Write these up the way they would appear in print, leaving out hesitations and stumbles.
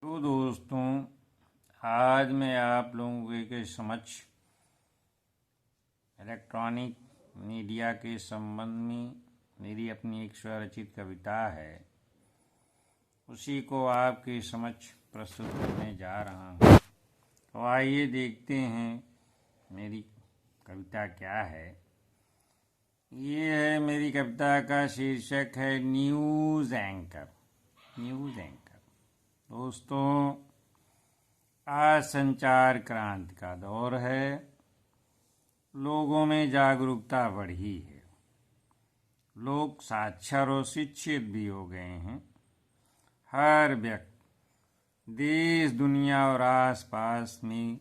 तो दोस्तों, आज मैं आप लोगों के समक्ष इलेक्ट्रॉनिक मीडिया के संबंध में मेरी अपनी एक स्वरचित कविता है, उसी को आपके समक्ष प्रस्तुत करने जा रहा हूँ। तो आइए देखते हैं मेरी कविता क्या है। ये है मेरी कविता का शीर्षक है न्यूज़ एंकर। News anchor. दोस्तों, आज संचार क्रांति का दौर है। लोगों में जागरूकता बढ़ी है। लोग साक्षर और शिक्षित भी हो गए हैं। हर व्यक्ति देश, दुनिया और आसपास में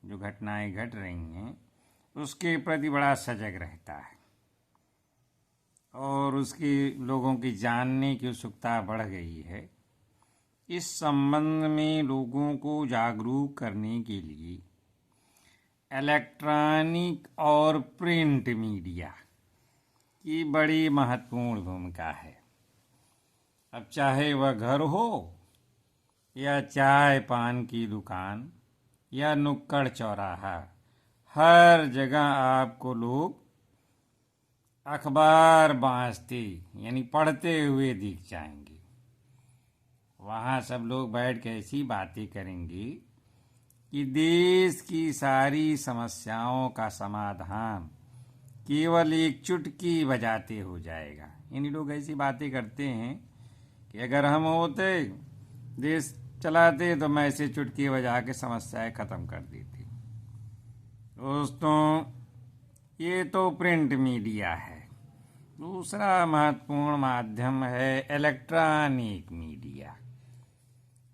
जो घटनाएं घट रही हैं उसके प्रति बड़ा सजग रहता है और उसकी लोगों की जानने की उत्सुकता बढ़ गई है। इस संबंध में लोगों को जागरूक करने के लिए इलेक्ट्रॉनिक और प्रिंट मीडिया की बड़ी महत्वपूर्ण भूमिका है। अब चाहे वह घर हो या चाय पान की दुकान या नुक्कड़ चौराहा, हर जगह आपको लोग अखबार बाँचते यानी पढ़ते हुए दिख जाएंगे। वहाँ सब लोग बैठ के ऐसी बातें करेंगे कि देश की सारी समस्याओं का समाधान केवल एक चुटकी बजाते हो जाएगा। यानी लोग ऐसी बातें करते हैं कि अगर हम होते, देश चलाते, तो मैं ऐसे चुटकी बजा के समस्याएं खत्म कर देती। दोस्तों, ये तो प्रिंट मीडिया है। दूसरा महत्वपूर्ण माध्यम है इलेक्ट्रॉनिक मीडिया।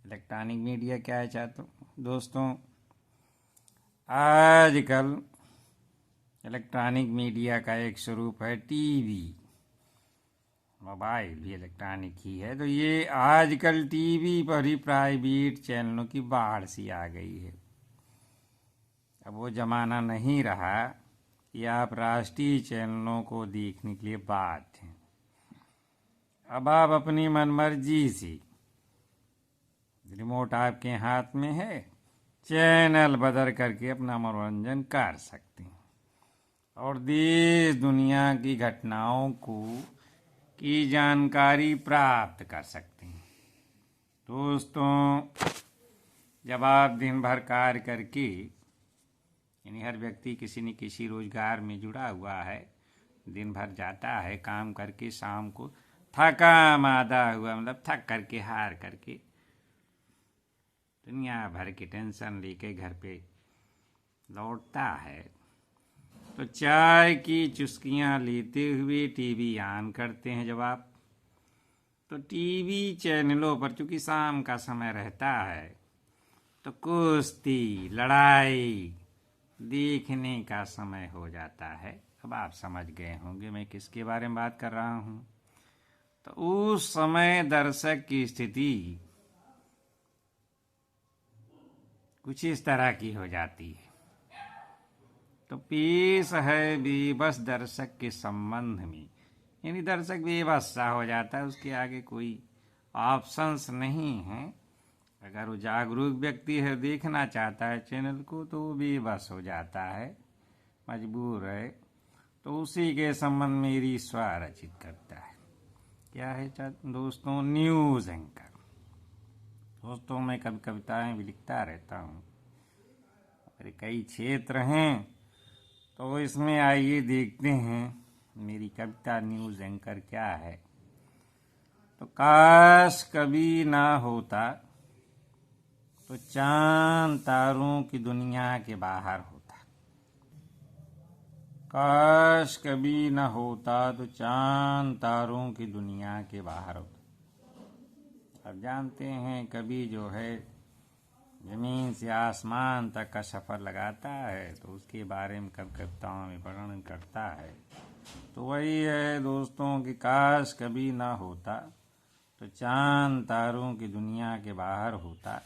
इलेक्ट्रॉनिक मीडिया क्या है दोस्तों? आजकल इलेक्ट्रॉनिक मीडिया का एक स्वरूप है टीवी। मोबाइल भी इलेक्ट्रॉनिक ही है। तो ये आजकल टीवी पर ही प्राइवेट चैनलों की बाढ़ सी आ गई है। अब वो जमाना नहीं रहा कि आप राष्ट्रीय चैनलों को देखने के लिए बाध्य हैं। अब आप अपनी मनमर्जी से, रिमोट आपके हाथ में है, चैनल बदल करके अपना मनोरंजन कर सकते हैं और देश दुनिया की घटनाओं की जानकारी प्राप्त कर सकते हैं। दोस्तों, जब आप दिन भर कार्य करके, यानी हर व्यक्ति किसी न किसी रोजगार में जुड़ा हुआ है, दिन भर जाता है काम करके, शाम को थका मादा हुआ, मतलब थक करके, हार करके, दुनिया भर की टेंशन लेके घर पे लौटता है, तो चाय की चुस्कियां लेते हुए टीवी ऑन करते हैं जब आप, तो टीवी चैनलों पर चूंकि शाम का समय रहता है तो कुश्ती, लड़ाई देखने का समय हो जाता है। अब आप समझ गए होंगे मैं किसके बारे में बात कर रहा हूं। तो उस समय दर्शक की स्थिति कुछ इस तरह की हो जाती है। तो पेश है बेबस दर्शक के संबंध में, यानी दर्शक बेबस सा हो जाता है, उसके आगे कोई ऑप्शंस नहीं है। अगर वो जागरूक व्यक्ति है, देखना चाहता है चैनल को, तो वो बेबस हो जाता है, मजबूर है। तो उसी के संबंध में मेरी स्वरचित करता है। क्या है दोस्तों? News anchor. दोस्तों, मैं कभी कविताएं भी लिखता रहता हूँ, मेरे कई क्षेत्र हैं, तो इसमें आइए देखते हैं मेरी कविता न्यूज़ एंकर क्या है। तो काश कभी ना होता तो चांद तारों की दुनिया के बाहर होता। काश कभी ना होता तो चांद तारों की दुनिया के बाहर होता। अब जानते हैं कभी जो है जमीन से आसमान तक का सफ़र लगाता है, तो उसके बारे में कविताओं में वर्णन करता है। तो वही है दोस्तों कि काश कभी ना होता तो चांद तारों की दुनिया के बाहर होता,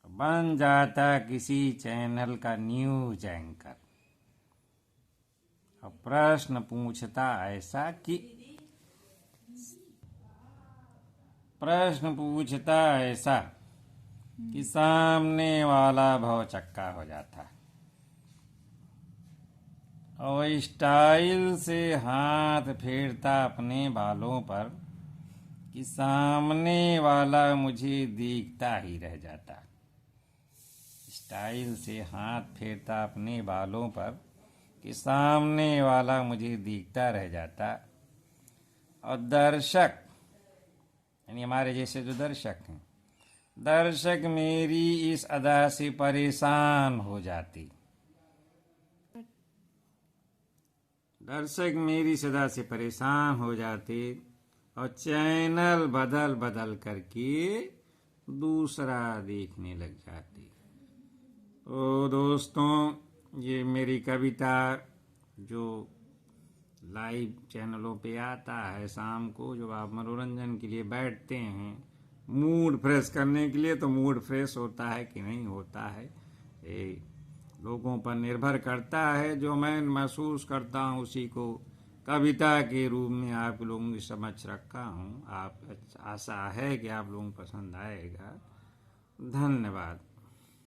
बन जाता किसी चैनल का न्यूज़ एंकर और प्रश्न पूछता ऐसा कि प्रश्न पूछता ऐसा कि सामने वाला भौचक्का हो जाता, और स्टाइल से हाथ फेरता अपने बालों पर कि सामने वाला मुझे देखता ही रह जाता। स्टाइल से हाथ फेरता अपने बालों पर कि सामने वाला मुझे देखता रह जाता। और दर्शक यानी हमारे जैसे जो दर्शक हैं, दर्शक मेरी इस अदा से परेशान हो जाते। दर्शक मेरी सदा से परेशान हो जाते और चैनल बदल बदल करके दूसरा देखने लग जाते। तो दोस्तों, ये मेरी कविता जो लाइव चैनलों पे आता है शाम को, जो आप मनोरंजन के लिए बैठते हैं, मूड फ्रेश करने के लिए, तो मूड फ्रेश होता है कि नहीं होता है ये लोगों पर निर्भर करता है। जो मैं महसूस करता हूँ उसी को कविता के रूप में आप लोगों की समझ रखा हूँ। आप आशा है कि आप लोगों को पसंद आएगा। धन्यवाद।